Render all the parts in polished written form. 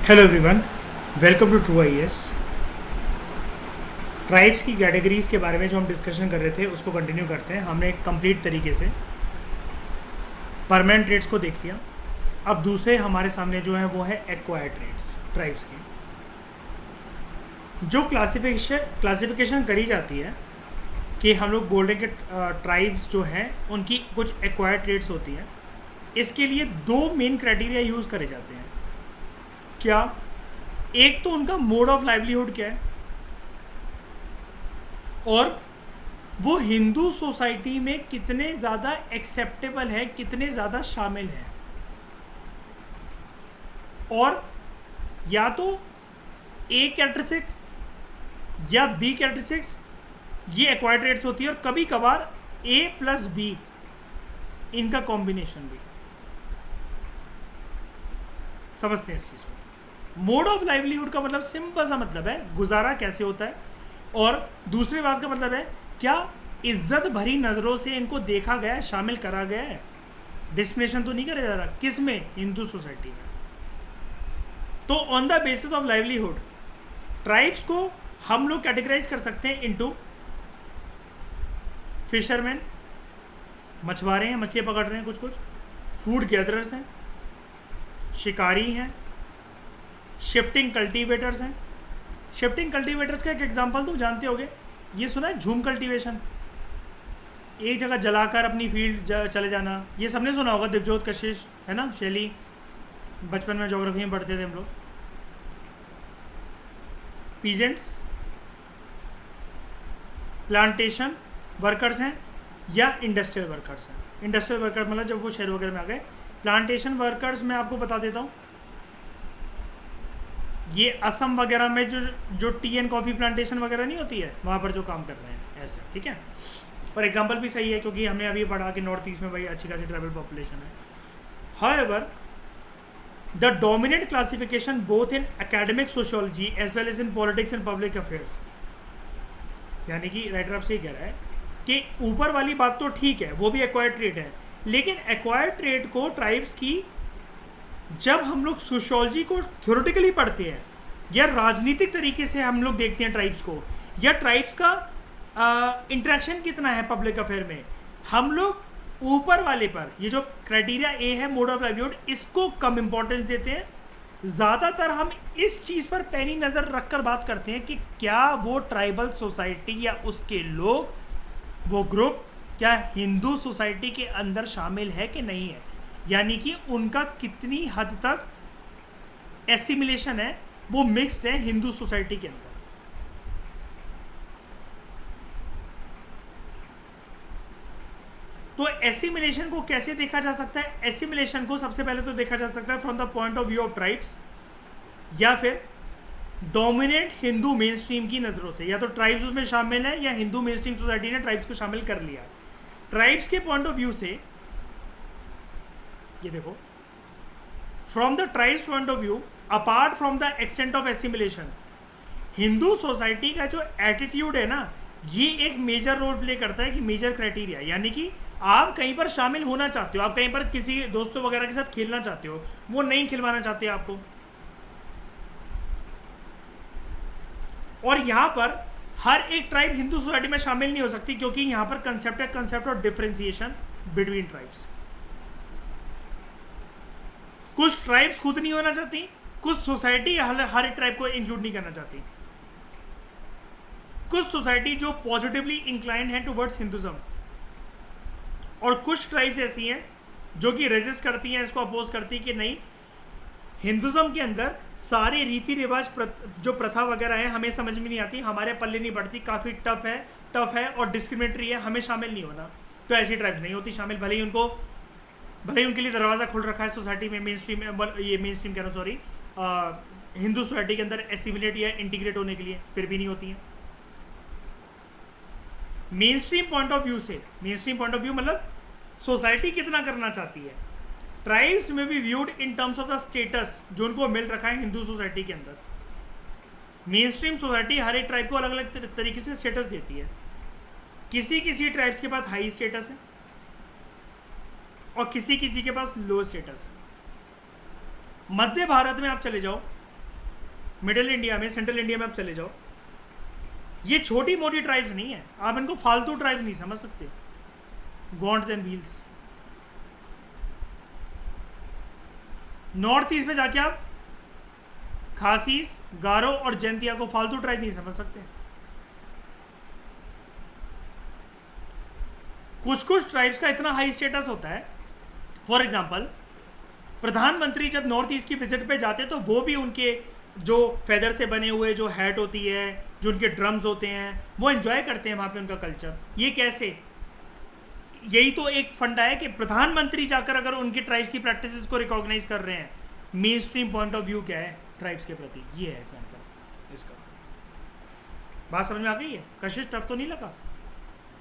Hello everyone, welcome to True IAS. Tribes की categories के बारे में जो हम डिस्कशन कर रहे थे उसको कंटिन्यू करते हैं। हमने एक कंप्लीट तरीके से परमानेंट ट्रेड्स को देख लिया। अब दूसरे हमारे सामने जो है वो है एक्वायर्ड ट्रेड्स। ट्राइब्स की जो क्लासिफिकेशन करी जाती है कि हम लोग बोल रहे हैं कि ट्राइब्स जो हैं उनकी कुछ एक्वायर्ड ट्रेड्स होती हैं। इसके लिए दो मेन क्राइटेरिया यूज़ करे जाते हैं। क्या? एक तो उनका मोड ऑफ लाइवलीहुड क्या है और वो हिंदू सोसाइटी में कितने ज़्यादा एक्सेप्टेबल है, कितने ज़्यादा शामिल है। और या तो ए कैरेक्टरिस्टिक या बी कैरेक्टरिस्टिक्स ये एक्वायर्ड ट्रेड्स होती है, और कभी कभार ए प्लस बी इनका कॉम्बिनेशन भी। समझते हैं इस चीज़ को। मोड ऑफ लाइवलीहुड का मतलब सिंपल सा मतलब है गुजारा कैसे होता है, और दूसरी बात का मतलब है क्या इज्जत भरी नज़रों से इनको देखा गया है, शामिल करा गया है। डिस्क्रिमिनेशन तो नहीं करा जा रहा। किस में? हिंदू सोसाइटी में। तो on the basis of livelihood tribes को हम लोग कैटेगराइज कर सकते हैं इनटू फिशरमैन, मछुआरे हैं, मछलियाँ पकड़ रहे हैं कुछ कुछ, फूड गैदरर्स हैं, शिकारी हैं, शिफ्टिंग कल्टीवेटर्स हैं। शिफ्टिंग कल्टीवेटर्स का एक एग्जांपल तो जानते होगे, ये सुना है झूम कल्टीवेशन, एक जगह जलाकर अपनी फील्ड चले जाना। ये सबने सुना होगा, दिवजोत कशिश है ना, शैली, बचपन में ज्योग्राफी में पढ़ते थे हम लोग। पीजेंट्स प्लांटेशन वर्कर्स हैं या इंडस्ट्रियल वर्कर्स हैं। इंडस्ट्रियल वर्कर मतलब जब वो शहर वगैरह में आ गए। प्लांटेशन वर्कर्स मैं आपको बता देता हूँ, ये असम वगैरह में जो टी एंड कॉफ़ी प्लांटेशन वगैरह नहीं होती है, वहाँ पर जो काम कर रहे हैं ऐसे, ठीक है। और एग्जांपल भी सही है क्योंकि हमने अभी पढ़ा कि नॉर्थ ईस्ट में भाई अच्छी खासी ट्राइबल पॉपुलेशन है। However the dominant classification both in academic sociology as well as in politics and public affairs, यानी कि राइटर आपसे ये कह रहा है कि ऊपर वाली बात तो ठीक है, वो भी एक्वायर्ड ट्रेड है, लेकिन एक्वायर्ड ट्रेड को ट्राइब्स की जब हम लोग सोशियोलॉजी को थ्योरेटिकली पढ़ते हैं या राजनीतिक तरीके से हम लोग देखते हैं ट्राइब्स को, या ट्राइब्स का इंटरेक्शन कितना है पब्लिक अफेयर में, हम लोग ऊपर वाले पर ये जो क्राइटेरिया ए है मोड ऑफ लाइवलीहुड, इसको कम इंपॉर्टेंस देते हैं। ज़्यादातर हम इस चीज़ पर पैनी नज़र रखकर बात करते हैं कि क्या वो ट्राइबल सोसाइटी या उसके लोग, वो ग्रुप क्या हिंदू सोसाइटी के अंदर शामिल है कि नहीं है, यानी कि उनका कितनी हद तक एसिमिलेशन है, वो मिक्स्ड है हिंदू सोसाइटी के अंदर। तो एसिमिलेशन को कैसे देखा जा सकता है? एसिमिलेशन को सबसे पहले तो देखा जा सकता है from the point of view of tribes, या फिर डोमिनेंट हिंदू मेन स्ट्रीम की नज़रों से। या तो ट्राइब्स उसमें शामिल है या हिंदू मेन स्ट्रीम सोसाइटी ने ट्राइब्स को शामिल कर लिया। ट्राइब्स के पॉइंट ऑफ व्यू से ये देखो, from the tribes point of view, apart from the extent of assimilation, Hindu society का जो एटीट्यूड है ना, ये एक मेजर रोल प्ले करता है कि मेजर क्राइटेरिया, यानी कि आप कहीं पर शामिल होना चाहते हो, आप कहीं पर किसी दोस्तों वगैरह के साथ खेलना चाहते हो, वो नहीं खिलवाना चाहते आपको। और यहाँ पर हर एक ट्राइब हिंदू सोसाइटी में शामिल नहीं हो सकती, क्योंकि यहाँ पर कंसेप्ट है concept of differentiation between tribes. कुछ ट्राइब्स खुद नहीं होना चाहती, कुछ सोसाइटी हर एक ट्राइब को इंक्लूड नहीं करना चाहती। कुछ सोसाइटी जो पॉजिटिवली इंक्लाइंड है टुवर्ड्स हिंदुज्म, और कुछ ट्राइब्स ऐसी हैं जो कि रेजिस्ट करती हैं, इसको अपोज करती है कि नहीं, हिंदुज्म के अंदर सारे रीति रिवाज जो प्रथा वगैरह है हमें समझ में नहीं आती, हमारे पल्ले नहीं पड़ती, काफ़ी टफ है और डिस्क्रिमिनेटरी है, हमें शामिल नहीं होना। तो ऐसी ट्राइब्स नहीं होती शामिल, भले ही उनके लिए दरवाज़ा खुल रखा है सोसाइटी में, मेन स्ट्रीम कह रहा हूँ, सॉरी, हिंदू सोसाइटी के अंदर एसिमिलेट या इंटीग्रेट होने के लिए, फिर भी नहीं होती हैं। Main stream point of view से, main stream point of view मतलब सोसाइटी कितना करना चाहती है, ट्राइब्स में भी viewed in terms of the status जो उनको मिल रखा है हिंदू सोसाइटी के अंदर। मेन स्ट्रीम सोसाइटी हर एक ट्राइब को अलग अलग तरीके से स्टेटस देती है। किसी ट्राइब्स के पास हाई स्टेटस है और किसी के पास लो स्टेटस है। मध्य भारत में आप चले जाओ मिडिल इंडिया में, सेंट्रल इंडिया में आप चले जाओ, ये छोटी मोटी ट्राइब्स नहीं है, आप इनको फालतू ट्राइब्स नहीं समझ सकते, Gonds and wheels. North east में जाके आप खासीस, गारो और जैंतिया को फालतू ट्राइब नहीं समझ सकते। कुछ कुछ ट्राइब्स का इतना हाई स्टेटस होता है, फॉर एग्जांपल प्रधानमंत्री जब नॉर्थ ईस्ट की विजिट पे जाते तो वो भी उनके जो फेदर से बने हुए जो हैट होती है, जो उनके ड्रम्स होते हैं, वो एंजॉय करते हैं वहाँ पे उनका कल्चर। ये कैसे? यही तो एक फंडा है कि प्रधानमंत्री जाकर अगर उनकी ट्राइब्स की प्रैक्टिसेस को रिकॉग्नाइज कर रहे हैं, main stream point of view क्या है ट्राइब्स के प्रति, ये है एग्जाम्पल इसका। बात समझ में आ गई है? कशिश टफ तो नहीं लगा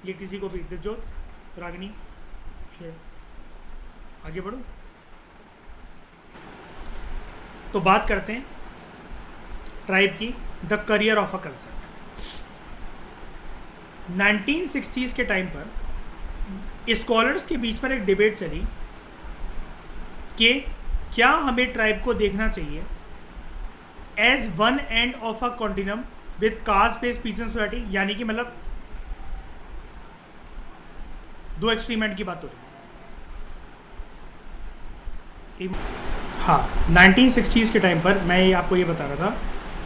ये किसी को भी? दिवजोत, रागिनी, शेर, आगे बढ़ो। तो बात करते हैं ट्राइब की, the career of a concept. 1960s के टाइम पर स्कॉलर्स के बीच में एक डिबेट चली कि क्या हमें ट्राइब को देखना चाहिए as one end of a continuum with caste based peasant society, यानी कि मतलब दो एक्सट्रीम एंड की बात हो रही है। हाँ, 1960s के टाइम पर मैं आपको ये बता रहा था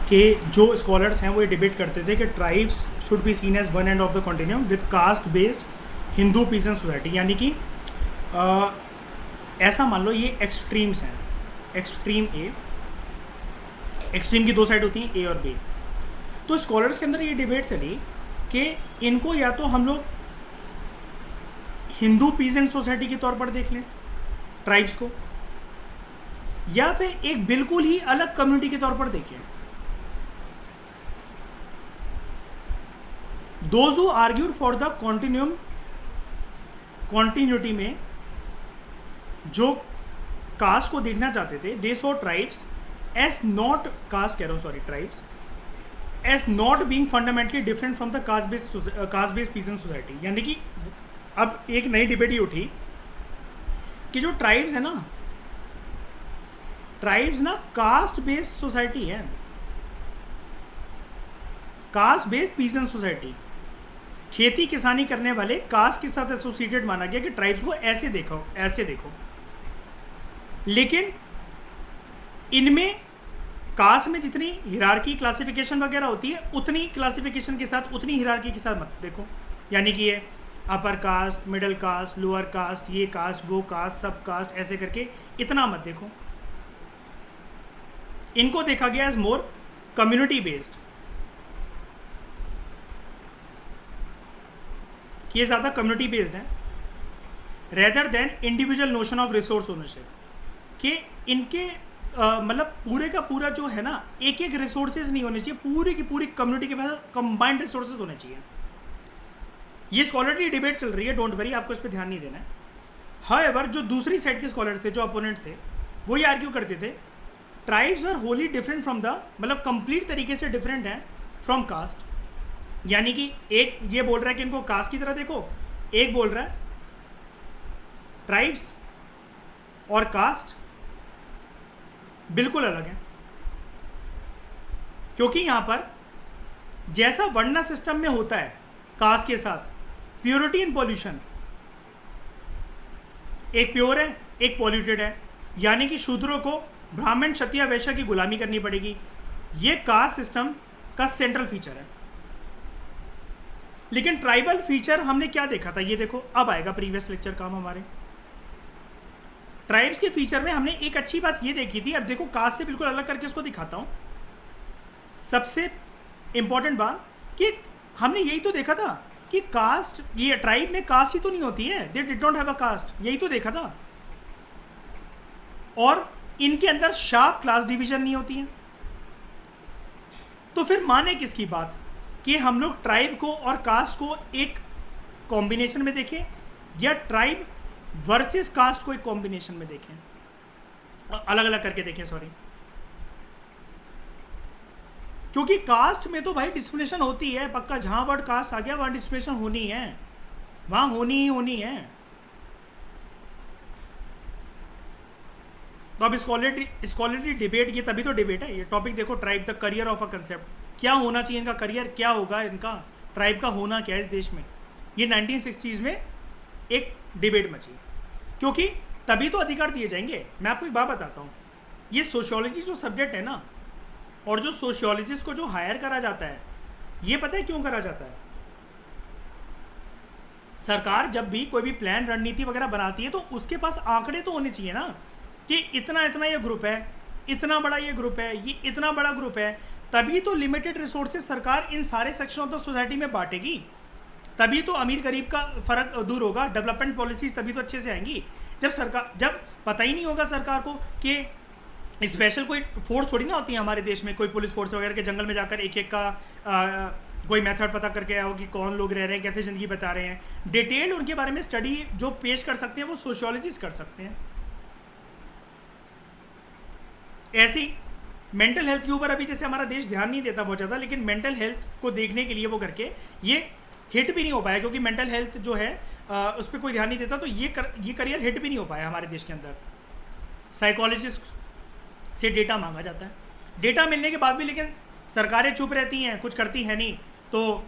कि जो स्कॉलर्स हैं वो ये डिबेट करते थे कि tribes should be seen as one end of the continuum with caste based Hindu peasant society, यानी कि ऐसा मान लो ये एक्सट्रीम्स हैं, एक्सट्रीम ए, एक्सट्रीम की दो साइड होती हैं, ए और बी। तो स्कॉलर्स के अंदर ये डिबेट चली कि इनको या तो हम लोग हिंदू पीजेंट सोसाइटी के तौर पर देख लें ट्राइब्स को, या फिर एक बिल्कुल ही अलग कम्युनिटी के तौर पर देखें। Those who argued for the continuity में जो कास्ट को देखना चाहते थे, they saw tribes as not, caste कह रहा हूं sorry, tribes as not being fundamentally different from the caste based peasant society. यानी कि अब एक नई डिबेट ही उठी कि जो ट्राइब्स है ना, ट्राइब्स ना कास्ट बेस्ड सोसाइटी है, कास्ट बेस्ड पीजेंट सोसाइटी। खेती किसानी करने वाले कास्ट के साथ एसोसिएटेड माना गया कि ट्राइब्स को ऐसे देखो, ऐसे देखो। लेकिन इनमें कास्ट में जितनी हिरार्की क्लासिफिकेशन वगैरह होती है, उतनी क्लासिफिकेशन के साथ, उतनी हिरार्की के साथ मत देखो। यानी कि ये upper caste, middle caste, lower caste, ये कास्ट, वो कास्ट, सब कास्ट, ऐसे करके इतना मत देखो। इनको देखा गया एज मोर कम्युनिटी बेस्ड, ये ज़्यादा कम्युनिटी बेस्ड है rather than individual notion of resource ownership, कि इनके मतलब पूरे का पूरा जो है ना, एक एक रिसोर्सेज नहीं होने चाहिए, पूरी की पूरी कम्युनिटी के पास कंबाइंड रिसोर्सेज होने चाहिए। ये स्कॉलरली डिबेट चल रही है, डोंट वरी, आपको इस पर ध्यान नहीं देना है। हाउएवर जो दूसरी साइड के स्कॉलर थे, जो अपोनेंट थे, वो ये आर्ग्यू करते थे tribes are wholly different from the, मतलब कंप्लीट तरीके से डिफरेंट है फ्रॉम कास्ट। यानी कि एक ये बोल रहा है कि इनको कास्ट की तरह देखो, एक बोल रहा है ट्राइब्स और कास्ट बिल्कुल अलग है। क्योंकि यहां पर जैसा वर्णा सिस्टम में होता है कास्ट के साथ, प्योरिटी एंड पॉल्यूशन, एक प्योर है एक पॉल्यूटेड है, यानी कि शूद्रों को ब्राह्मण, क्षत्रिय, वैश्य की गुलामी करनी पड़ेगी। ये कास्ट सिस्टम का सेंट्रल फीचर है। लेकिन ट्राइबल फीचर हमने क्या देखा था, ये देखो, अब आएगा प्रीवियस लेक्चर काम हमारे। ट्राइब्स के फीचर में हमने एक अच्छी बात ये देखी थी, अब देखो कास्ट से बिल्कुल अलग करके उसको दिखाता हूं। सबसे इंपॉर्टेंट बात कि हमने यही तो देखा था कि कास्ट, ये ट्राइब में कास्ट ही तो नहीं होती है, they did not have a caste, यही तो देखा था। और इनके अंदर शार्प क्लास डिवीजन नहीं होती है। तो फिर माने किसकी बात कि हम लोग ट्राइब को और कास्ट को एक कॉम्बिनेशन में देखें, या ट्राइब वर्सेस कास्ट को एक कॉम्बिनेशन में देखें, अलग अलग करके देखें, सॉरी। क्योंकि कास्ट में तो भाई डिस्क्रिमिनेशन होती है पक्का, जहां वर्ड कास्ट आ गया वहां डिस्क्रिमिनेशन होनी है, वहां होनी ही होनी है। तो अब स्कॉलरली डिबेट, ये तभी तो डिबेट है। ये टॉपिक देखो, tribe the career of a concept, क्या होना चाहिए इनका करियर, क्या होगा इनका, ट्राइब का होना क्या है इस देश में। ये 1960s में एक डिबेट मची, क्योंकि तभी तो अधिकार दिए जाएंगे। मैं आपको एक बात बताता हूँ, ये सोशियोलॉजी जो सब्जेक्ट है ना, और जो सोशियोलॉजिस्ट को जो हायर करा जाता है, ये पता है क्यों करा जाता है? सरकार जब भी कोई भी प्लान रणनीति वगैरह बनाती है तो उसके पास आंकड़े तो होने चाहिए ना, कि इतना इतना ये ग्रुप है, इतना बड़ा ये ग्रुप है, ये इतना बड़ा ग्रुप है। तभी तो लिमिटेड रिसोर्सेज सरकार इन सारे सेक्शन ऑफ द सोसाइटी में बांटेगी, तभी तो अमीर गरीब का फर्क दूर होगा, डेवलपमेंट पॉलिसीज तभी तो अच्छे से आएंगी। जब पता ही नहीं होगा सरकार को कि स्पेशल कोई फोर्स थोड़ी ना होती है हमारे देश में, कोई पुलिस फोर्स वगैरह के जंगल में जाकर एक एक का कोई मेथड पता करके आया हो कि कौन लोग रह रहे हैं, कैसे ज़िंदगी बता रहे हैं। डिटेल्ड उनके बारे में स्टडी जो पेश कर सकते हैं वो सोशियोलॉजिस्ट कर सकते हैं। ऐसी मेंटल हेल्थ के ऊपर अभी जैसे हमारा देश ध्यान नहीं देता बहुत ज़्यादा, लेकिन मेंटल हेल्थ को देखने के लिए वो करके ये हिट भी नहीं हो पाया, क्योंकि मेंटल हेल्थ जो है उस पर कोई ध्यान नहीं देता, तो ये करियर हिट भी नहीं हो पाया हमारे देश के अंदर। साइकोलॉजिस्ट से डेटा मांगा जाता है, डेटा मिलने के बाद भी लेकिन सरकारें चुप रहती हैं, कुछ करती है नहीं। तो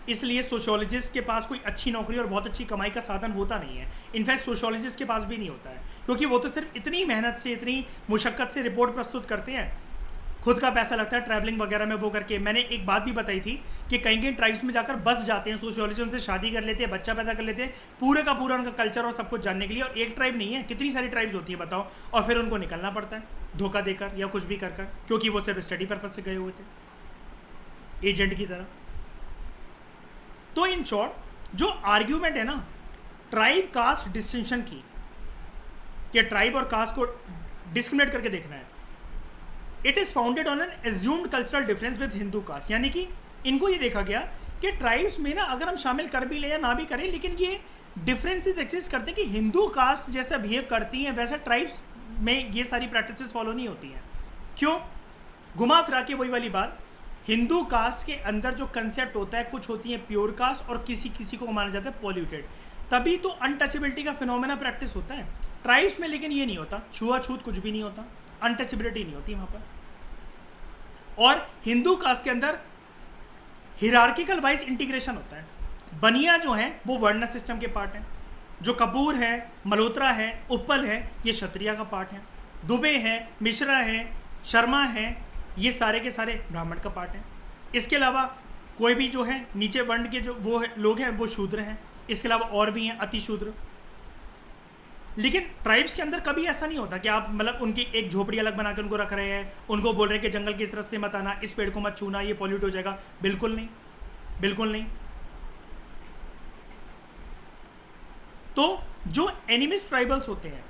इसलिए सोशियोलॉजिस्ट के पास कोई अच्छी नौकरी और बहुत अच्छी कमाई का साधन होता नहीं है। इनफैक्ट सोशियोलॉजिस्ट के पास भी नहीं होता है, क्योंकि वो तो सिर्फ इतनी मेहनत से, इतनी मुशक्क़त से रिपोर्ट प्रस्तुत करते हैं, खुद का पैसा लगता है ट्रैवलिंग वगैरह में वो करके। मैंने एक बात भी बताई थी कि कहीं कहीं ट्राइब्स में जाकर बस जाते हैं सोशियोलॉजिस्ट, उनसे शादी कर लेते हैं, बच्चा पैदा कर लेते हैं, पूरे का पूरा उनका कल्चर और सब कुछ जानने के लिए। और एक ट्राइब नहीं है, कितनी सारी ट्राइब्स होती है बताओ, और फिर उनको निकलना पड़ता है धोखा देकर या कुछ भी कर, क्योंकि वो सिर्फ स्टडी पर्पज से गए हुए थे एजेंट की तरह। तो इन शॉर्ट जो आर्ग्यूमेंट है ना ट्राइब कास्ट डिस्टिंक्शन की, कि ट्राइब और कास्ट को डिस्क्रिमिनेट करके देखना है, it is founded on an assumed cultural difference with Hindu caste. यानी कि इनको ये देखा गया कि ट्राइब्स में ना अगर हम शामिल कर भी लें या ना भी करें, लेकिन ये डिफरेंसेस एग्जिस्ट करते हैं कि हिंदू कास्ट जैसा बिहेव करती हैं वैसा ट्राइब्स में ये सारी प्रैक्टिसेस फॉलो नहीं होती हैं। क्यों? घुमा फिरा के वही वाली बात, हिंदू कास्ट के अंदर जो कंसेप्ट होता है, कुछ होती है प्योर कास्ट और किसी किसी को माना जाता है पॉल्यूटेड, तभी तो अनटचेबिलिटी का फिनोमेना प्रैक्टिस होता है। ट्राइब्स में लेकिन ये नहीं होता, छुआछूत कुछ भी नहीं होता, अनटचेबिलिटी नहीं होती वहाँ पर। और हिंदू कास्ट के अंदर हिरार्किकल वाइज इंटीग्रेशन होता है। बनिया जो हैं वो वर्ण सिस्टम के पार्ट हैं, जो कपूर है, मल्होत्रा है, उप्पल है, ये क्षत्रिय का पार्ट है, दुबे है, मिश्रा है, शर्मा है, ये सारे के सारे ब्राह्मण का पार्ट है। इसके अलावा कोई भी जो है नीचे वर्ण के जो वो है, लोग हैं वो शूद्र हैं। इसके अलावा और भी हैं अति शूद्र। लेकिन ट्राइब्स के अंदर कभी ऐसा नहीं होता कि आप मतलब उनकी एक झोपड़ी अलग बना के उनको रख रहे हैं, उनको बोल रहे हैं कि जंगल के इस रास्ते मत आना, इस पेड़ को मत छूना, ये पॉल्यूट हो जाएगा। बिल्कुल नहीं, बिल्कुल नहीं। तो जो एनिमिस्ट ट्राइबल्स होते हैं,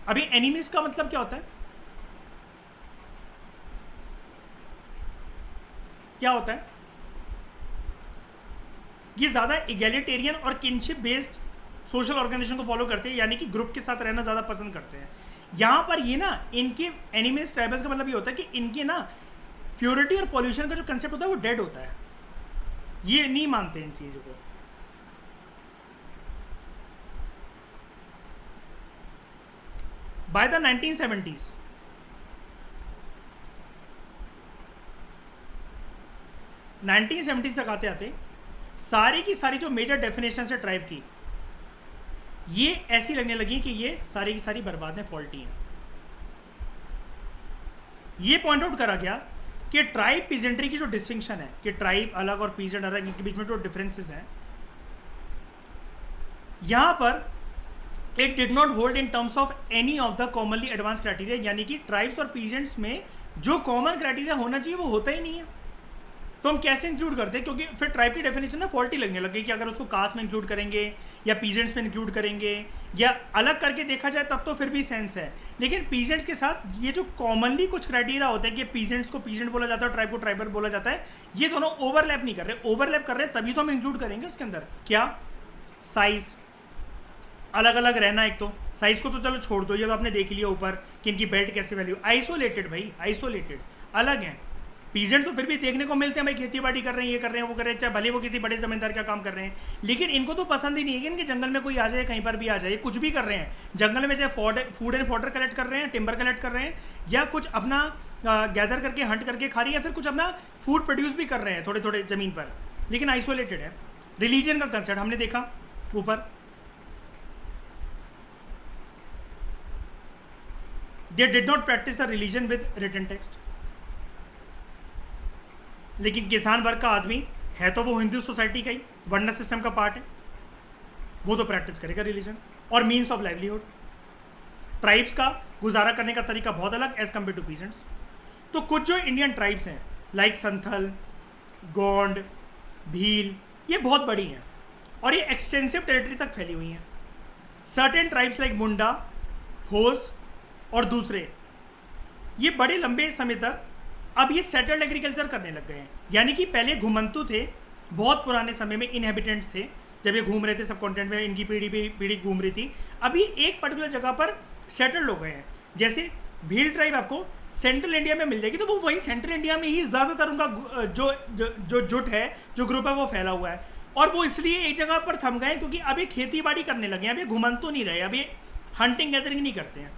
अभी एनिमिस्ट का मतलब क्या होता है? क्या होता है? ये ज्यादा इगैलिटेरियन और किनशिप बेस्ड सोशल ऑर्गेनाइजेशन को फॉलो करते हैं, यानी कि ग्रुप के साथ रहना ज़्यादा पसंद करते हैं। यहाँ पर ये ना इनके एनिमिस्ट ट्राइबल्स का मतलब ये होता है कि इनके ना प्योरिटी और पॉल्यूशन का जो कंसेप्ट होता है वो डेड होता है, ये नहीं मानते इन चीज़ों को। बाय द 1970s 1970s तक आते आते सारी की सारी जो मेजर डेफिनेशन है ट्राइब की, ये ऐसी लगने लगी कि ये सारी की सारी बर्बाद हैं, फॉल्टी हैं। ये पॉइंट आउट करा गया कि ट्राइब पीजेंट्री की जो डिस्टिंक्शन है, कि ट्राइब अलग और पीजेंट अलग, इनके बीच में जो डिफरेंसेस हैं, यहां पर it did not hold in terms of any of the commonly advance criteria. यानी कि ट्राइब्स और पीजेंट्स में जो कॉमन क्राइटेरिया होना चाहिए वो होता ही नहीं है। तो हम कैसे इंक्लूड करते हैं? क्योंकि फिर ट्राइब की डेफिनेशन ना फॉल्टी लगने लगी कि अगर उसको कास्ट में इंक्लूड करेंगे या पीजेंट्स में इंक्लूड करेंगे या अलग करके देखा जाए तब तो फिर भी सेंस है। लेकिन पीजेंट्स के साथ ये जो कॉमनली कुछ क्राइटेरिया होता है कि पीजेंट्स को पीजेंट बोला जाता है और ट्राइब को ट्राइबर बोला जाता है, ये दोनों ओवरलैप नहीं कर रहे। ओवरलैप कर रहे हैं तभी तो हम इंक्लूड करेंगे उसके अंदर। क्या? साइज अलग अलग रहना। एक तो साइज को तो चलो छोड़ दो, ये तो आपने देख लिया ऊपर कि इनकी बेल्ट कैसे वैल्यू। आइसोलेटेड भाई, आइसोलेटेड अलग हैं। पीजेंट्स तो फिर भी देखने को मिलते हैं भाई, खेती बाड़ी कर रहे हैं, ये कर रहे हैं, वो कर रहे हैं, चाहे भले वो किसी बड़े जमींदार का काम कर रहे हैं, लेकिन इनको तो पसंद ही नहीं है कि इनके जंगल में कोई आ जाए, कहीं पर भी आ जाए, कुछ भी कर रहे हैं जंगल में, चाहे फूड एंड फॉडर कलेक्ट कर रहे हैं, टिम्बर कलेक्ट कर रहे हैं, या कुछ अपना गैदर करके हंट करके खा रही है, फिर कुछ अपना फूड प्रोड्यूस भी कर रहे हैं थोड़े थोड़े ज़मीन पर, लेकिन आइसोलेटेड है। रिलीजन का कंसेप्ट हमने देखा ऊपर, they did not practise the religion with written text. लेकिन किसान वर्ग का आदमी है तो वो हिंदू सोसाइटी का ही वर्ण सिस्टम का पार्ट है, वो तो प्रैक्टिस करेगा रिलीजन और मीन्स ऑफ लाइवलीहुड। ट्राइब्स का गुजारा करने का तरीका बहुत अलग एज कम्पेयर टू पीजेंट्स। तो कुछ जो इंडियन ट्राइब्स हैं लाइक संथल, गोंड, भील, ये बहुत बड़ी हैं और ये एक्सटेंसिव टेरिटरी तक फैली हुई हैं। सर्टेन ट्राइब्स लाइक मुंडा, होस और दूसरे, ये बड़े लंबे समय तक अब ये सेटल्ड एग्रीकल्चर करने लग गए हैं। यानी कि पहले घुमंतु थे, बहुत पुराने समय में इनहेबिटेंट्स थे, जब ये घूम रहे थे सब कॉन्टिनेंट में, इनकी पीढ़ी घूम रही थी। अभी एक पर्टिकुलर जगह पर सेटल्ड हो गए हैं। जैसे भील ट्राइब आपको सेंट्रल इंडिया में मिल जाएगी, तो वो वही सेंट्रल इंडिया में ही ज़्यादातर उनका जो जुट है, जो ग्रुप है, वो फैला हुआ है। और वो इसलिए एक जगह पर थम गए क्योंकि अब ये खेती बाड़ी करने लगे हैं, अब ये घुमंतु नहीं रहे, अब ये हंटिंग गैदरिंग नहीं करते हैं।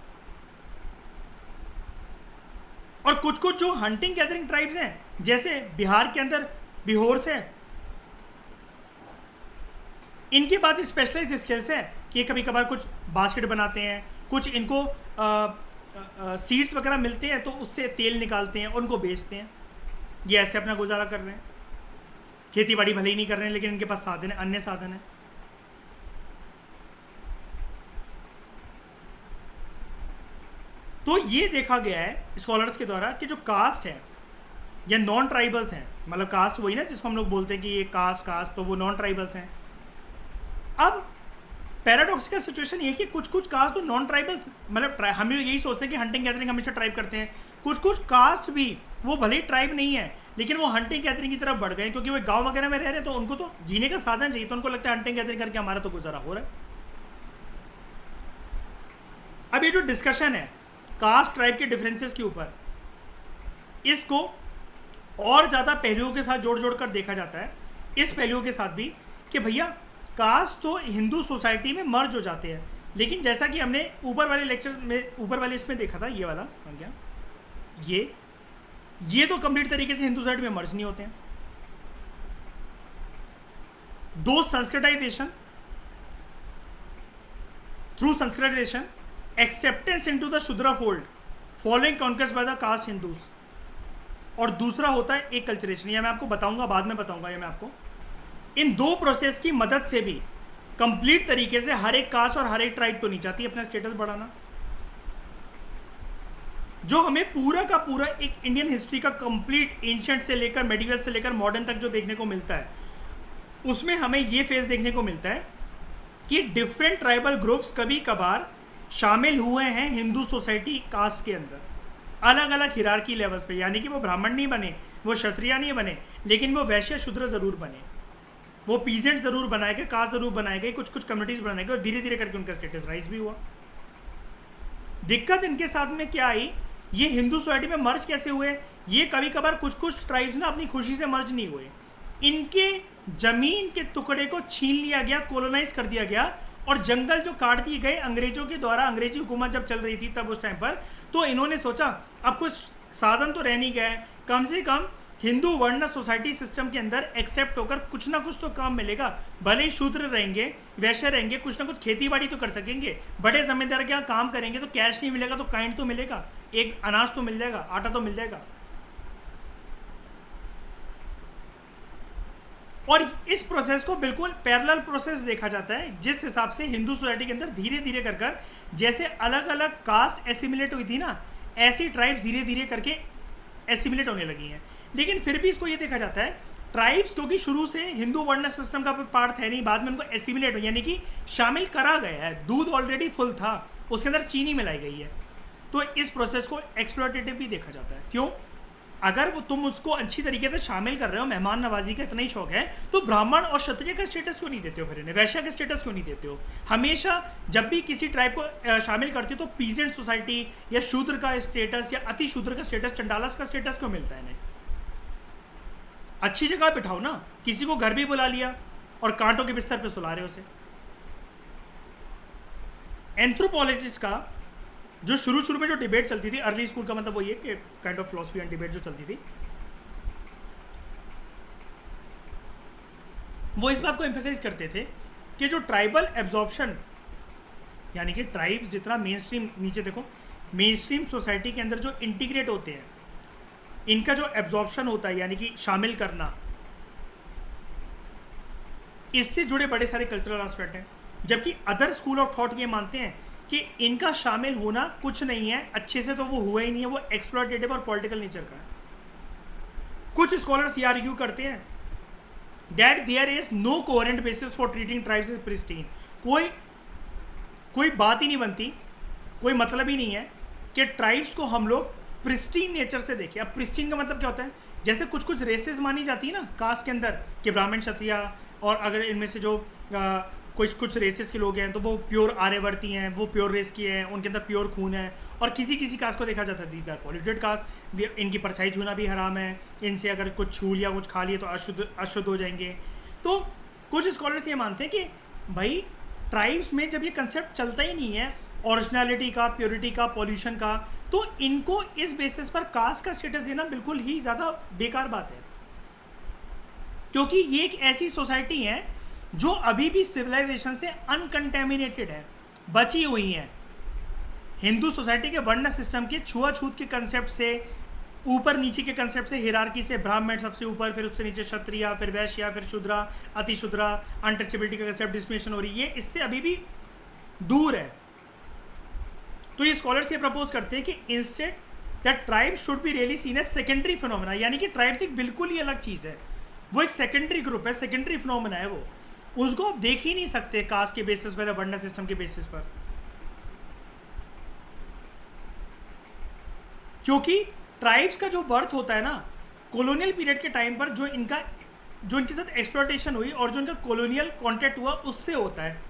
और कुछ कुछ जो हंटिंग गैदरिंग ट्राइब्स हैं, जैसे बिहार के अंदर बिहोर से, इनके पास स्पेशलाइज्ड स्किल्स है कि कभी कभार कुछ बास्केट बनाते हैं, कुछ इनको सीड्स वगैरह मिलते हैं तो उससे तेल निकालते हैं और उनको बेचते हैं। ये ऐसे अपना गुजारा कर रहे हैं, खेती बाड़ी भले ही नहीं कर रहे हैं, लेकिन इनके पास साधन है, अन्य साधन है। तो ये देखा गया है स्कॉलर्स के द्वारा कि जो कास्ट है या नॉन ट्राइबल्स हैं, मतलब कास्ट वही ना जिसको हम लोग बोलते हैं कि ये कास्ट, तो वो नॉन ट्राइबल्स हैं। अब पैराडॉक्सिकल सिचुएशन ये कि कुछ कुछ कास्ट तो नॉन ट्राइबल्स, मतलब हम लोग यही सोचते हैं कि हंटिंग गैदरिंग हमेशा ट्राइब करते हैं, कुछ कुछ कास्ट भी वो भले ही ट्राइब नहीं है, लेकिन वो हंटिंग गैदरिंग की तरफ बढ़ गए क्योंकि वो गांव वगैरह में रह रहे हैं, तो उनको तो जीने का साधन चाहिए, तो उनको लगता है हंटिंग गैदरिंग करके हमारा तो गुजारा हो रहा है। अब ये जो डिस्कशन है कास्ट ट्राइब के डिफरेंसेस के ऊपर, इसको और ज़्यादा पहलुओं के साथ जोड़ जोड़ कर देखा जाता है। इस पहलुओं के साथ भी कि भैया कास्ट तो हिंदू सोसाइटी में मर्ज हो जाते हैं, लेकिन जैसा कि हमने ऊपर वाले लेक्चर में, ऊपर वाले इसमें देखा था, ये वाला कहाँ गया, ये तो कंप्लीट तरीके से हिंदू सोसाइटी में मर्ज नहीं होते हैं। दो Sanskritization, through Sanskritization acceptance into the Shudra fold following conquest by the caste Hindus, और दूसरा होता है एक कल्चरेशन। यह मैं आपको बताऊंगा, बाद में बताऊंगा ये मैं आपको। इन दो प्रोसेस की मदद से भी कंप्लीट तरीके से हर एक कास्ट और हर एक ट्राइब तो नहीं चाहती अपना स्टेटस बढ़ाना। जो हमें पूरा का पूरा एक इंडियन हिस्ट्री का कंप्लीट एंशिएंट से लेकर मेडिवल से लेकर मॉडर्न तक जो देखने को मिलता है, उसमें हमें ये फेज देखने को मिलता है कि डिफरेंट ट्राइबल ग्रुप्स कभी कभार शामिल हुए हैं हिंदू सोसाइटी कास्ट के अंदर, अलग अलग हिरार्की लेवल्स पे। यानी कि वो ब्राह्मण नहीं बने, वो क्षत्रिय नहीं बने, लेकिन वो वैश्य शूद्र जरूर बने, वो पीजेंट जरूर बनाए गए, कास्ट जरूर बनाए गए, कुछ कुछ कम्युनिटीज बनाए गए, और धीरे धीरे करके उनका स्टेटस राइज भी हुआ। दिक्कत इनके साथ में क्या आई, ये हिंदू सोसाइटी में मर्ज कैसे हुए, ये कभी कभार कुछ कुछ ट्राइब्स ना अपनी खुशी से मर्ज नहीं हुए, इनके जमीन के टुकड़े को छीन लिया गया, कोलोनाइज कर दिया गया, और जंगल जो काट दिए गए अंग्रेजों के द्वारा, अंग्रेजी हुकूमत जब चल रही थी तब उस टाइम पर, तो इन्होंने सोचा अब कुछ साधन तो रह नहीं गए, कम से कम हिंदू वर्ण सोसाइटी सिस्टम के अंदर एक्सेप्ट होकर कुछ ना कुछ तो काम मिलेगा। भले ही शूद्र रहेंगे, वैश्य रहेंगे, कुछ ना कुछ खेती बाड़ी तो कर सकेंगे, बड़े जमींदार के यहाँ काम करेंगे तो कैश नहीं मिलेगा तो काइंड तो मिलेगा, एक अनाज तो मिल जाएगा, आटा तो मिल जाएगा। और इस प्रोसेस को बिल्कुल पैरेलल प्रोसेस देखा जाता है, जिस हिसाब से हिंदू सोसाइटी के अंदर धीरे धीरे कर कर जैसे अलग अलग कास्ट एसिमिलेट हुई थी ना, ऐसी ट्राइब्स धीरे धीरे करके एसिमिलेट होने लगी हैं। लेकिन फिर भी इसको ये देखा जाता है ट्राइब्स क्योंकि शुरू से हिंदू वर्ण सिस्टम का पार्ट है नहीं, बाद में उनको एसिमिलेट हो यानी कि शामिल करा गया है, दूध ऑलरेडी फुल था, उसके अंदर चीनी मिलाई गई है, तो इस प्रोसेस को एक्सप्लॉयटेटिव भी देखा जाता है। क्यों? अगर वो तुम उसको अच्छी तरीके से शामिल कर रहे हो, मेहमान नवाजी का इतना ही शौक है, तो ब्राह्मण और क्षत्रिय का स्टेटस क्यों नहीं देते हो, फिर इन्हें वैश्य का स्टेटस क्यों नहीं देते हो? हमेशा जब भी किसी ट्राइब को शामिल करते हो तो पीजेंट सोसाइटी या शूद्र का स्टेटस या अति शूद्र का स्टेटस, चंडालस का स्टेटस क्यों मिलता है इन्हें? अच्छी जगह बिठाओ ना, किसी को घर भी बुला लिया और कांटों के बिस्तर पे सुला रहे हो उसे। एंथ्रोपोलॉजिस्ट का जो शुरू में जो डिबेट चलती थी अर्ली स्कूल का, मतलब वो ये कि kind of philosophy and debate जो चलती थी, वो इस बात को एम्फेसाइज करते थे कि जो ट्राइबल एब्जॉर्प्शन, यानी कि ट्राइब्स जितना मेन स्ट्रीम, नीचे देखो, मेन स्ट्रीम सोसाइटी के अंदर जो इंटीग्रेट होते हैं, इनका जो एब्जॉर्प्शन होता है यानी कि शामिल करना, इससे जुड़े बड़े सारे कल्चरल एस्पेक्ट हैं। जबकि अदर स्कूल ऑफ थॉट ये मानते हैं कि इनका शामिल होना कुछ नहीं है, अच्छे से तो वो हुआ ही नहीं है, वो एक्सप्लॉयटेटिव और पॉलिटिकल नेचर का है। कुछ स्कॉलर्स ये आर्ग्यू करते हैं that there is no coherent basis for treating tribes as pristine। कोई बात ही नहीं बनती, कोई मतलब ही नहीं है कि ट्राइब्स को हम लोग प्रिस्टीन नेचर से देखें। अब प्रिस्टीन का मतलब क्या होता है, जैसे कुछ कुछ रेसेस मानी जाती है ना कास्ट के अंदर कि ब्राह्मण, क्षत्रिय, और अगर इनमें से जो कुछ रेसेस के लोग हैं तो वो प्योर आर्यवर्ती हैं, वो प्योर रेस की हैं, उनके अंदर प्योर खून है, और किसी किसी कास्ट को देखा जाता है दीज आर पॉल्यूटेड कास्ट, इनकी परछाई छूना भी हराम है, इनसे अगर कुछ छू लिया, कुछ खा लिया तो अशुद्ध हो जाएंगे। तो कुछ स्कॉलर्स ये मानते हैं कि भाई ट्राइब्स में जब ये कंसेप्ट चलता ही नहीं है ओरिजिनलिटी का, प्योरिटी का, पॉल्यूशन का, तो इनको इस बेसिस पर कास्ट का स्टेटस देना बिल्कुल ही ज़्यादा बेकार बात है, क्योंकि ये एक ऐसी सोसाइटी है जो अभी भी सिविलाइजेशन से अनकंटेमिनेटेड है, बची हुई है। हिंदू सोसाइटी के वर्ण सिस्टम के छुआछूत के कंसेप्ट से, ऊपर नीचे के कंसेप्ट से, हिरार्की से, ब्राह्मण सबसे ऊपर, फिर उससे नीचे क्षत्रिय, फिर वैश्य, फिर शूद्रा, अतिशूद्रा, अनटचेबिलिटी का कंसेप्ट, डिस्क्रिमिनेशन हो रही है, इससे अभी भी दूर है। तो ये स्कॉलर्स ये प्रपोज करते हैं कि instead that tribe should be really seen as secondary phenomena, यानी कि ट्राइब्स एक बिल्कुल ही अलग चीज़ है, वो एक सेकेंडरी ग्रुप है, सेकेंडरी फिनोमेना है, वो उसको आप देख ही नहीं सकते कास्ट के बेसिस पर या वर्ण सिस्टम के बेसिस पर, क्योंकि ट्राइब्स का जो बर्थ होता है ना कॉलोनियल पीरियड के टाइम पर, जो इनके साथ एक्सप्लॉयटेशन हुई और जो इनका कॉलोनियल कॉन्टेक्ट हुआ उससे होता है।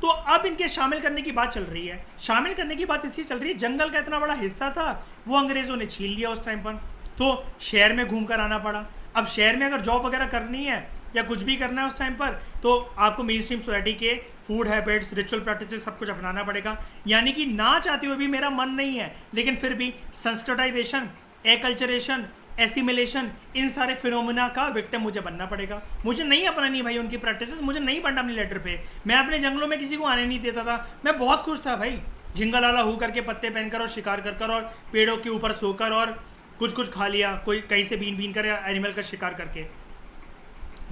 तो अब इनके शामिल करने की बात चल रही है। शामिल करने की बात इसलिए चल रही है, जंगल का इतना बड़ा हिस्सा था वो अंग्रेजों ने छीन लिया उस टाइम पर, तो शहर में घूम कर आना पड़ा। अब शहर में अगर जॉब वगैरह करनी है या कुछ भी करना है उस टाइम पर, तो आपको मेन स्ट्रीम सोसाइटी के फूड हैबिट्स, रिचुअल प्रैक्टिसेस सब कुछ अपनाना पड़ेगा। यानी कि ना चाहते हुए भी मेरा मन नहीं है, लेकिन फिर भी संस्कृताइजेशन, एकल्चरेशन, एसिमिलेशन, इन सारे फिनोमिना का विक्टिम मुझे बनना पड़ेगा। मुझे नहीं अपनानी भाई उनकी प्रैक्टिसेस, मुझे नहीं पढ़ना अपनी लेटर पे। मैं अपने जंगलों में किसी को आने नहीं देता था, मैं बहुत खुश था भाई, झिंगा लाला हो करके, पत्ते पहनकर और शिकार कर और पेड़ों के ऊपर सोकर और कुछ खा लिया, कोई कहीं से बीन कर या एनिमल का शिकार करके।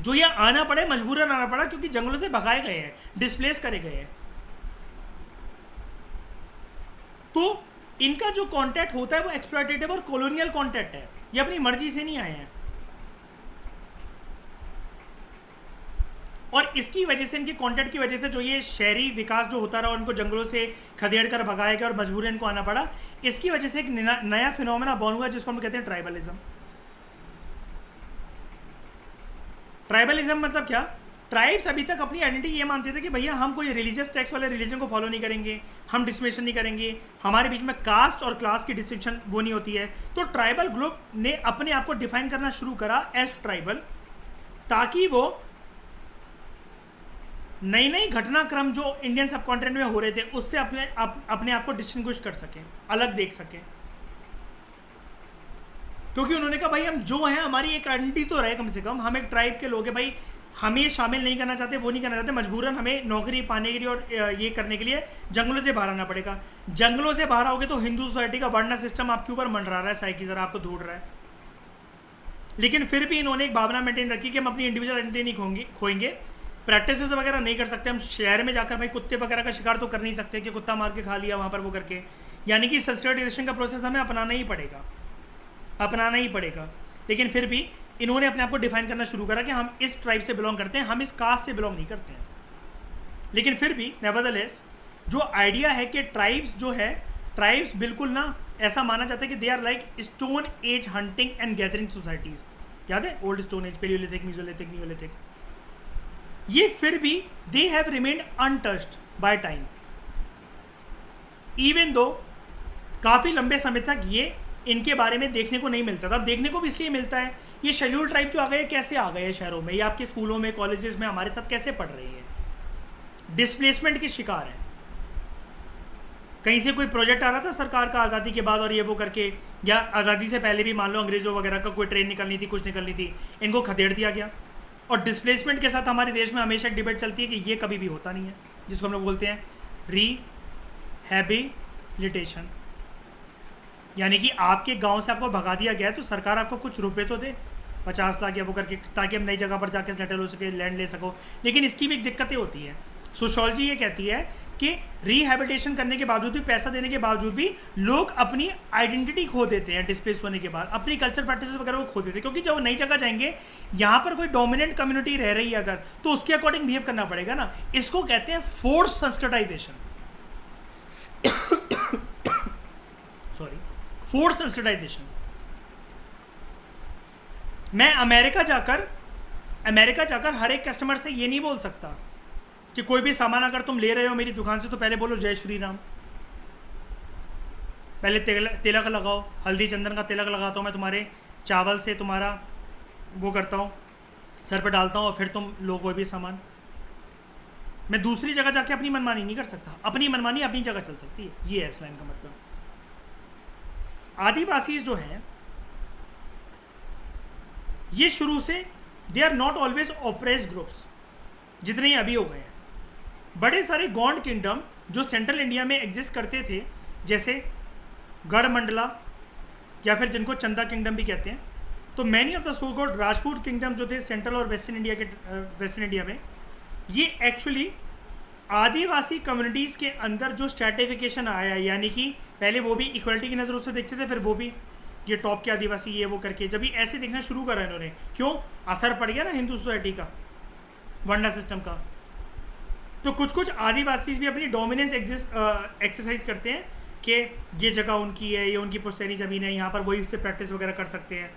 जो ये आना पड़े, मजबूरन आना पड़ा, क्योंकि जंगलों से भगाए गए हैं, डिस्प्लेस करे गए हैं। तो इनका जो कॉन्टैक्ट होता है वो एक्सप्लॉयटेटिव और कॉलोनियल कॉन्टैक्ट है, ये अपनी मर्जी से नहीं आए हैं। और इसकी वजह से, इनके कॉन्टैक्ट की वजह से जो ये शहरी विकास जो होता रहा, उनको जंगलों से खदेड़ कर भगाया गया और मजबूरन इनको आना पड़ा। इसकी वजह से एक नया फिनोमेना बॉर्न हुआ जिसको हम कहते हैं ट्राइबलिज्म। ट्राइबलिज्म मतलब क्या? ट्राइब्स अभी तक अपनी आइडेंटिटी ये मानते थे कि भैया हम कोई रिलीजियस टेक्स्ट वाले रिलीजन को फॉलो नहीं करेंगे, हम डिस्क्रिमिनेशन नहीं करेंगे, हमारे बीच में कास्ट और क्लास की डिस्टिंक्शन वो नहीं होती है। तो ट्राइबल ग्रुप ने अपने आप को डिफाइन करना शुरू करा एज ट्राइबल, ताकि वो नई नई घटनाक्रम जो इंडियन सब कॉन्टिनेंट में हो रहे थे उससे अपने आप को डिस्टिंग्विश कर सकें, अलग देख सकें। क्योंकि उन्होंने कहा भाई हम जो हैं, हमारी एक आइडेंटिटी तो रहे, कम से कम हम एक ट्राइब के लोग हैं भाई, हमें शामिल नहीं करना चाहते, वो नहीं करना चाहते, मजबूरन हमें नौकरी पाने के लिए और ये करने के लिए जंगलों से बाहर आना पड़ेगा। जंगलों से बाहर आओगे तो हिंदू सोसाइटी का वर्ण सिस्टम आपके ऊपर मंडरा रहा है, साई की तरह आपको ढूंढ रहा है। लेकिन फिर भी इन्होंने एक भावना मेंटेन रखी कि हम अपनी इंडिविजुअल आइडेंटिटी नहीं खोएंगे, प्रैक्टिस वगैरह नहीं कर सकते। हम शहर में जाकर भाई कुत्ते वगैरह का शिकार तो कर नहीं सकते कि कुत्ता मार के खा लिया वहाँ पर वो करके, यानी कि संस्कृताइजेशन का प्रोसेस हमें अपनाना ही पड़ेगा। लेकिन फिर भी इन्होंने अपने आप को डिफाइन करना शुरू करा कि हम इस ट्राइब से बिलोंग करते हैं, हम इस कास्ट से बिलोंग नहीं करते हैं। लेकिन फिर भी नेवरदलेस जो आइडिया है कि ट्राइब्स जो है, ट्राइब्स बिल्कुल ना ऐसा माना जाता है कि they are like stone age hunting and gathering societies. याद है old stone age, palaeolithic, mesolithic, neolithic, ये फिर भी they have remained untouched by time, even though काफ़ी लंबे समय तक ये इनके बारे में देखने को नहीं मिलता था। अब देखने को भी इसलिए मिलता है, ये शेड्यूल ट्राइब जो आ गए कैसे आ गए शहरों में, ये आपके स्कूलों में कॉलेजेस में हमारे साथ कैसे पढ़ रही है, डिस्प्लेसमेंट के शिकार है। कहीं से कोई प्रोजेक्ट आ रहा था सरकार का आज़ादी के बाद और ये वो करके, या आज़ादी से पहले भी मान लो अंग्रेज़ों वगैरह का कोई ट्रेन निकलनी थी, कुछ निकलनी थी, इनको खदेड़ दिया गया। और डिस्प्लेसमेंट के साथ हमारे देश में हमेशा एक डिबेट चलती है कि ये कभी भी होता नहीं है, जिसको हम लोग बोलते हैं रिहैबिलिटेशन। यानी कि आपके गांव से आपको भगा दिया गया है तो सरकार आपको कुछ रुपए तो दे, 50 लाख या वो करके, ताकि हम नई जगह पर जाके सेटल हो सके, लैंड ले सको। लेकिन इसकी भी एक दिक्कतें होती हैं। सोशियोलॉजी ये कहती है कि रिहैबिलिटेशन करने के बावजूद भी, पैसा देने के बावजूद भी लोग अपनी आइडेंटिटी खो देते हैं। डिस्प्लेस होने के बाद अपनी कल्चर प्रैक्टिस वगैरह वो खो देते हैं, क्योंकि जब वो नई जगह जाएंगे, यहाँ पर कोई डोमिनेंट कम्युनिटी रह रही है अगर, तो उसके अकॉर्डिंग बिहेव करना पड़ेगा ना। इसको कहते हैं force Sanskritisation. Sorry, force Sanskritisation. मैं अमेरिका जाकर हर एक कस्टमर से ये नहीं बोल सकता कि कोई भी सामान अगर तुम ले रहे हो मेरी दुकान से तो पहले बोलो जय श्री राम, पहले तिलक लगाओ, हल्दी चंदन का तिलक लगाता हूँ मैं तुम्हारे चावल से, तुम्हारा वो करता हूँ, सर पे डालता हूँ, और फिर तुम लो कोई भी सामान। मैं दूसरी जगह जाके अपनी मनमानी नहीं कर सकता, अपनी मनमानी अपनी जगह चल सकती है। ये है इस लाइन का मतलब। आदिवासी जो हैं ये शुरू से they are not always oppressed groups, जितने ही अभी हो गए हैं। बड़े सारे गौंड किंगडम जो सेंट्रल इंडिया में एग्जिस्ट करते थे, जैसे गढ़मंडला या फिर जिनको चंदा किंगडम भी कहते हैं, तो many of the so called Rajput kingdom जो थे सेंट्रल और वेस्टर्न इंडिया में, ये एक्चुअली आदिवासी कम्युनिटीज़ के अंदर जो स्ट्रैटिफिकेशन आया, यानी कि पहले वो भी इक्वलिटी की नज़रों से देखते थे, फिर वो भी ये टॉप के आदिवासी ये वो करके जब ये ऐसे देखना शुरू करा इन्होंने, क्यों असर पड़ गया ना हिंदू सोसाइटी का, वंडा सिस्टम का। तो कुछ आदिवासी भी अपनी डोमिनेंस एक्सरसाइज करते हैं कि ये जगह उनकी है, ये उनकी पुश्तैनी ज़मीन है, यहाँ पर वही उससे प्रैक्टिस वगैरह कर सकते हैं,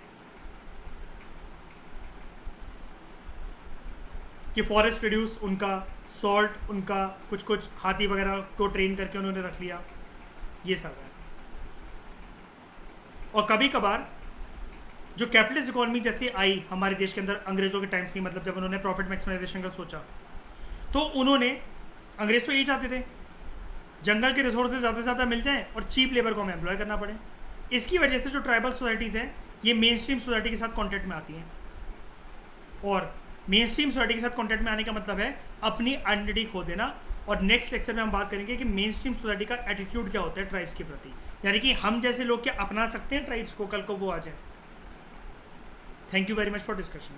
कि फॉरेस्ट प्रोड्यूस उनका, सॉल्ट उनका, कुछ हाथी वगैरह को ट्रेन करके उन्होंने रख लिया, ये सब है। और कभी कभार जो कैपिटलिस्ट इकोनॉमी जैसे आई हमारे देश के अंदर अंग्रेज़ों के टाइम से, मतलब जब उन्होंने प्रॉफिट मैक्सिमाइजेशन का सोचा, तो उन्होंने, अंग्रेज़ तो यही चाहते थे जंगल के रिसोर्सेज ज़्यादा से ज़्यादा मिल जाएं और चीप लेबर को हमें एम्प्लॉय करना पड़े। इसकी वजह से जो ट्राइबल सोसाइटीज़ हैं ये मेन स्ट्रीम सोसाइटी के साथ कॉन्टैक्ट में आती हैं, और मेन स्ट्रीम सोसाइटी के साथ कॉन्टैक्ट में आने का मतलब है अपनी आइडेंटिटी खो देना। और नेक्स्ट लेक्चर में हम बात करेंगे कि मेन स्ट्रीम सोसाइटी का एटीट्यूड क्या होता है ट्राइब्स के प्रति, यानी कि हम जैसे लोग क्या अपना सकते हैं ट्राइब्स को, कल को वो आ जाए। Thank you very much for discussion.